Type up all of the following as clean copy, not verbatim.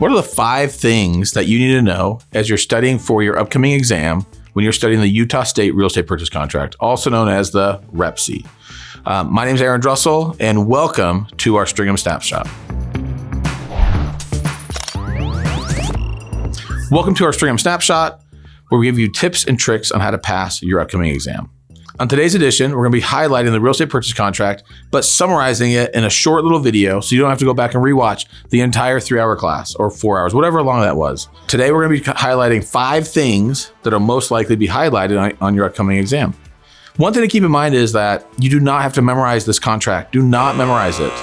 What are the 5 things that you need to know as you're studying for your upcoming exam when you're studying the Utah State Real Estate Purchase Contract, also known as the REPC? My name is Aaron Drussel, and welcome to our Stringham Snapshot. Welcome to our Stringham Snapshot, where we give you tips and tricks on how to pass your upcoming exam. On today's edition, we're going to be highlighting the real estate purchase contract, but summarizing it in a short little video so you don't have to go back and rewatch the entire 3-hour class or 4 hours, whatever long that was. Today, we're going to be highlighting 5 things that are most likely to be highlighted on your upcoming exam. One thing to keep in mind is that you do not have to memorize this contract. Do not memorize it,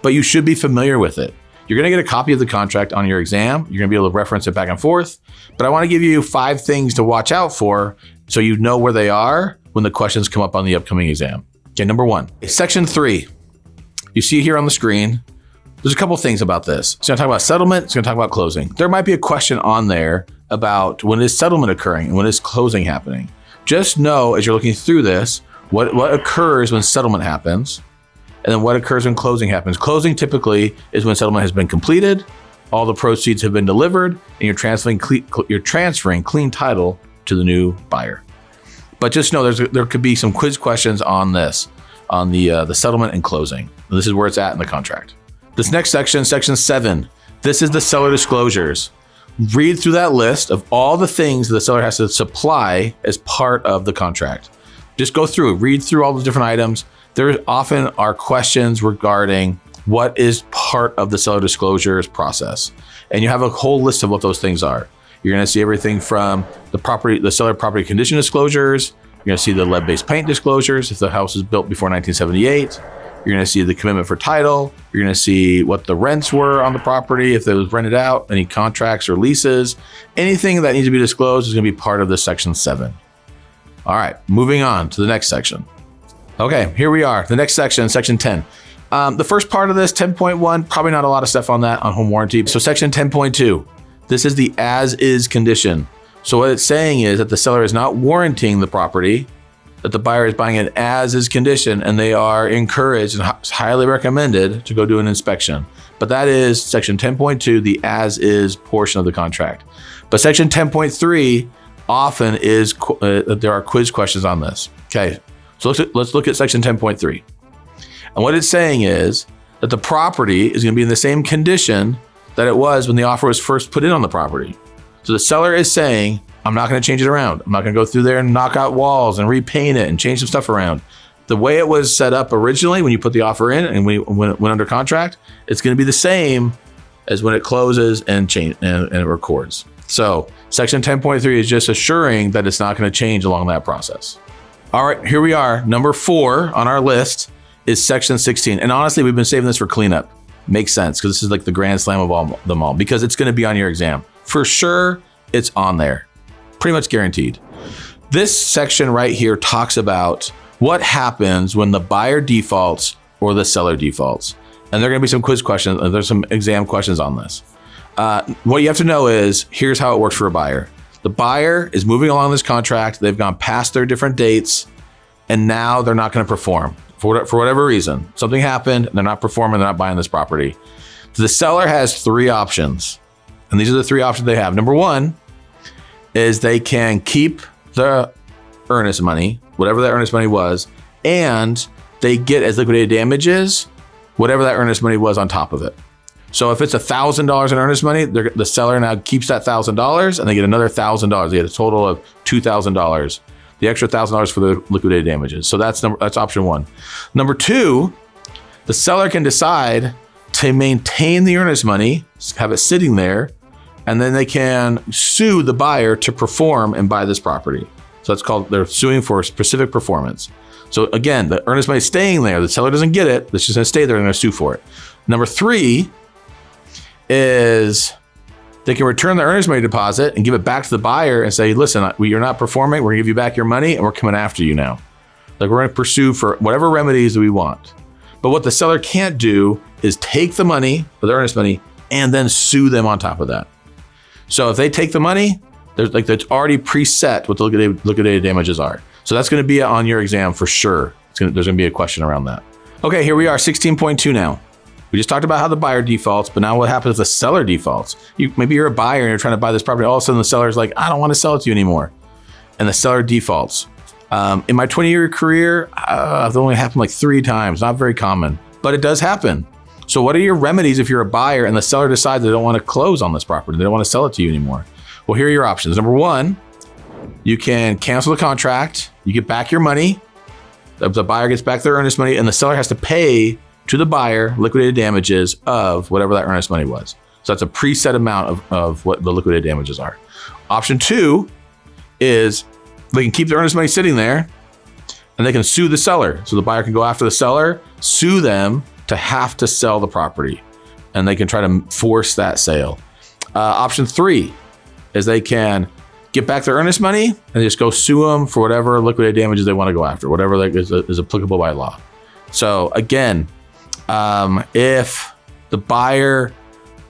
but you should be familiar with it. You're going to get a copy of the contract on your exam. You're going to be able to reference it back and forth, but I want to give you 5 things to watch out for so you know where they are when the questions come up on the upcoming exam. Okay, number 1, section 3. You see here on the screen, there's a couple things about this. It's gonna talk about settlement, it's gonna talk about closing. There might be a question on there about when is settlement occurring and when is closing happening. Just know as you're looking through this, what occurs when settlement happens, and then what occurs when closing happens. Closing typically is when settlement has been completed, all the proceeds have been delivered, and you're transferring clean title to the new buyer. But just know there could be some quiz questions on this, on the settlement and closing. And this is where it's at in the contract. This next section, section 7, this is the seller disclosures. Read through that list of all the things the seller has to supply as part of the contract. Just go through, read through all the different items. There often are questions regarding what is part of the seller disclosures process. And you have a whole list of what those things are. You're going to see everything from the seller property condition disclosures. You're going to see the lead-based paint disclosures if the house was built before 1978. You're going to see the commitment for title. You're going to see what the rents were on the property, if it was rented out, any contracts or leases. Anything that needs to be disclosed is going to be part of this section 7. All right, moving on to the next section. Okay, here we are. The next section, section 10. The first part of this, 10.1, probably not a lot of stuff on that on home warranty. So section 10.2. This is the as-is condition. So what it's saying is that the seller is not warranting the property, that the buyer is buying an as-is condition, and they are encouraged and highly recommended to go do an inspection. But that is section 10.2, the as-is portion of the contract. But section 10.3 often is, there are quiz questions on this. Okay, so let's look at section 10.3. And what it's saying is that the property is gonna be in the same condition that it was when the offer was first put in on the property. So the seller is saying, I'm not gonna change it around. I'm not gonna go through there and knock out walls and repaint it and change some stuff around. The way it was set up originally when you put the offer in and when it went under contract, it's gonna be the same as when it closes and it records. So section 10.3 is just assuring that it's not gonna change along that process. All right, here we are. Number 4 on our list is section 16. And honestly, we've been saving this for cleanup. Makes sense, because this is like the grand slam of them all, because it's going to be on your exam. For sure, it's on there. Pretty much guaranteed. This section right here talks about what happens when the buyer defaults or the seller defaults. And there are going to be some quiz questions. There's some exam questions on this. What you have to know is, here's how it works for a buyer. The buyer is moving along this contract. They've gone past their different dates, and now they're not going to perform. For whatever reason, something happened, they're not performing, they're not buying this property. So the seller has 3 options, and these are the 3 options they have. Number 1 is they can keep the earnest money, whatever that earnest money was, and they get as liquidated damages, whatever that earnest money was on top of it. So if it's $1,000 in earnest money, the seller now keeps that $1,000 and they get another $1,000. They get a total of $2,000. The extra $1,000 for the liquidated damages. So that's option 1. Number 2, the seller can decide to maintain the earnest money, have it sitting there, and then they can sue the buyer to perform and buy this property. So that's called, they're suing for specific performance. So again, the earnest money is staying there. The seller doesn't get it. It's just gonna stay there and they're gonna sue for it. Number 3 is they can return the earnest money deposit and give it back to the buyer and say, listen, you're not performing, we're gonna give you back your money and we're coming after you now. Like, we're gonna pursue for whatever remedies that we want. But what the seller can't do is take the money, or the earnest money, and then sue them on top of that. So if they take the money, it's already preset what the liquidated damages are. So that's gonna be on your exam for sure. There's gonna be a question around that. Okay, here we are, 16.2 now. We just talked about how the buyer defaults, but now what happens if the seller defaults? Maybe you're a buyer and you're trying to buy this property. All of a sudden the seller's like, I don't want to sell it to you anymore. And the seller defaults. In my 20-year career, it's only happened like 3 times. Not very common, but it does happen. So what are your remedies if you're a buyer and the seller decides they don't want to close on this property? They don't want to sell it to you anymore. Well, here are your options. Number 1, you can cancel the contract. You get back your money. The buyer gets back their earnest money, and the seller has to pay to the buyer liquidated damages of whatever that earnest money was. So that's a preset amount of what the liquidated damages are. Option 2 is they can keep the earnest money sitting there and they can sue the seller. So the buyer can go after the seller, sue them to have to sell the property, and they can try to force that sale. Option 3 is they can get back their earnest money and just go sue them for whatever liquidated damages they want to go after, whatever is applicable by law. So again, if the buyer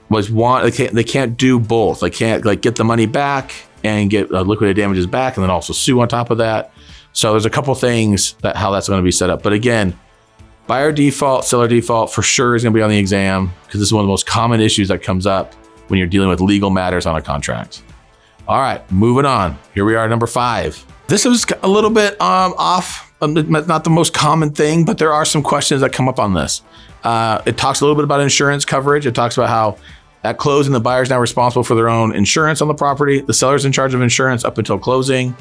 they can't do both. They can't get the money back and get liquidated damages back and then also sue on top of that. So there's a couple things how that's going to be set up. But again, buyer default, seller default for sure is going to be on the exam because this is one of the most common issues that comes up when you're dealing with legal matters on a contract. All right, moving on. Here we are, number 5. This was a little bit off, not the most common thing, but there are some questions that come up on this. It talks a little bit about insurance coverage. It talks about how at closing, the buyer is now responsible for their own insurance on the property. The seller's in charge of insurance up until closing.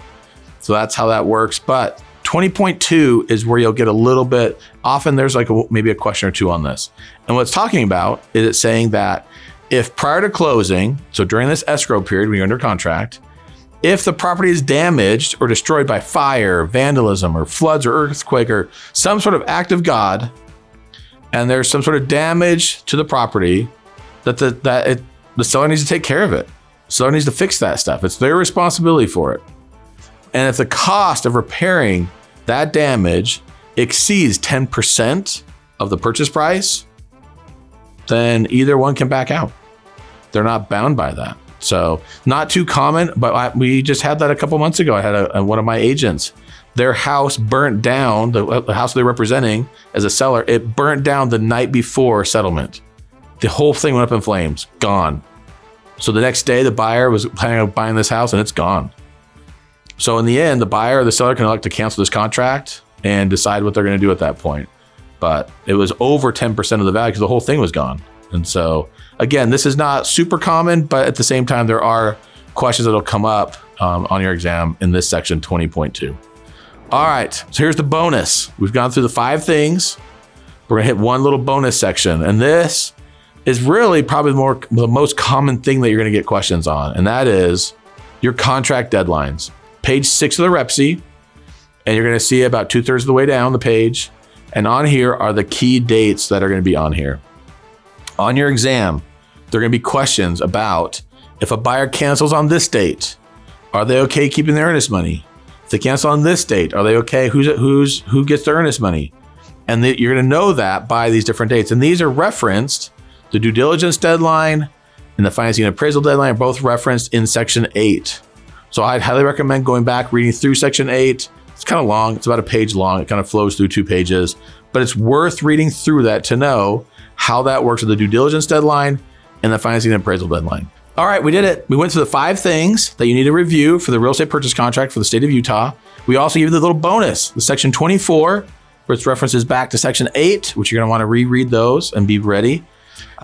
So that's how that works. But 20.2 is where you'll get a little bit, often there's maybe a question or two on this. And what it's talking about is it's saying that if prior to closing, so during this escrow period when you're under contract, if the property is damaged or destroyed by fire, vandalism, or floods or earthquake or some sort of act of God, and there's some sort of damage to the property, the seller needs to take care of it. The seller needs to fix that stuff. It's their responsibility for it. And if the cost of repairing that damage exceeds 10% of the purchase price, then either one can back out. They're not bound by that. So not too common, but we just had that a couple months ago. I had one of my agents, their house burnt down, the house they're representing as a seller, it burnt down the night before settlement. The whole thing went up in flames, gone. So the next day, the buyer was planning on buying this house and it's gone. So in the end, the buyer or the seller can elect to cancel this contract and decide what they're going to do at that point. But it was over 10% of the value because the whole thing was gone. And so again, this is not super common, but at the same time, there are questions that'll come up on your exam in this section 20.2. All right, so here's the bonus. We've gone through the 5 things. We're gonna hit one little bonus section. And this is really probably the most common thing that you're gonna get questions on. And that is your contract deadlines. Page 6 of the REPC, and you're gonna see about 2/3 of the way down the page. And on here are the key dates that are gonna be on here. On your exam, there are gonna be questions about if a buyer cancels on this date, are they okay keeping their earnest money? If they cancel on this date, are they okay? Who gets their earnest money? And you're gonna know that by these different dates. And these are referenced, the due diligence deadline and the financing and appraisal deadline are both referenced in section 8. So I'd highly recommend going back, reading through section 8. It's kind of long, it's about a page long. It kind of flows through 2 pages, but it's worth reading through that to know how that works with the due diligence deadline and the financing and appraisal deadline. All right, we did it. We went through the 5 things that you need to review for the real estate purchase contract for the state of Utah. We also give you the little bonus, the section 24, which references back to section 8, which you're gonna wanna reread those and be ready.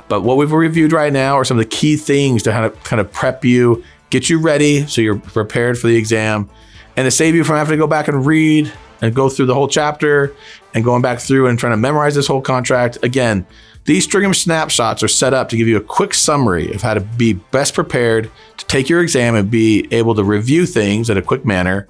But what we've reviewed right now are some of the key things to kind of prep you, get you ready so you're prepared for the exam, and to save you from having to go back and read and go through the whole chapter and going back through and trying to memorize this whole contract. Again, these Stringham snapshots are set up to give you a quick summary of how to be best prepared to take your exam and be able to review things in a quick manner.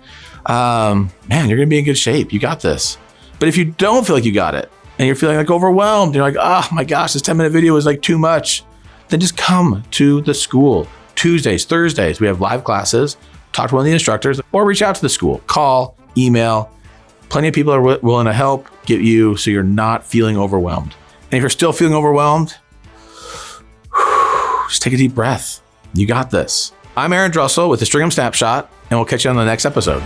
Man, you're gonna be in good shape. You got this. But if you don't feel like you got it and you're feeling like overwhelmed, you're like, oh my gosh, this 10-minute video is like too much, then just come to the school. Tuesdays, Thursdays, we have live classes. Talk to one of the instructors or reach out to the school, call, email. Plenty of people are willing to help get you so you're not feeling overwhelmed. And if you're still feeling overwhelmed, just take a deep breath. You got this. I'm Drussel with the Stringham Snapshot, and we'll catch you on the next episode.